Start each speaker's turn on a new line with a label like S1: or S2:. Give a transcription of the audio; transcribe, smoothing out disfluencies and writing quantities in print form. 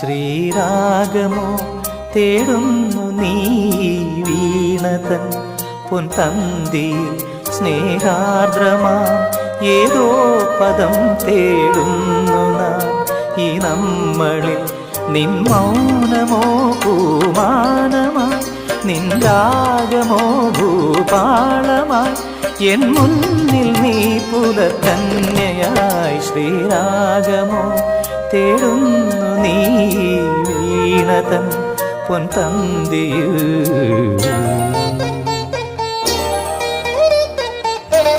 S1: ശ്രീരാഗമോ തേടുന്നു നീ വീണതൻ പൊൻതന്തിയിൽ സ്നേഹാർദ്രമാ ഏതോ പദം തേടുന്നു നാം ഈ നമ്മളിൽ നിൻ മൗനമോ പൂമാനമായി നിൻ രാഗമോ ഭൂപാളമായി എൻ മുന്നിൽ നീ പുലർക്കന്യയായി ശ്രീരാഗമോ തേടുന്നു നീ വീണതൻ പൊൻതന്തിയിൽ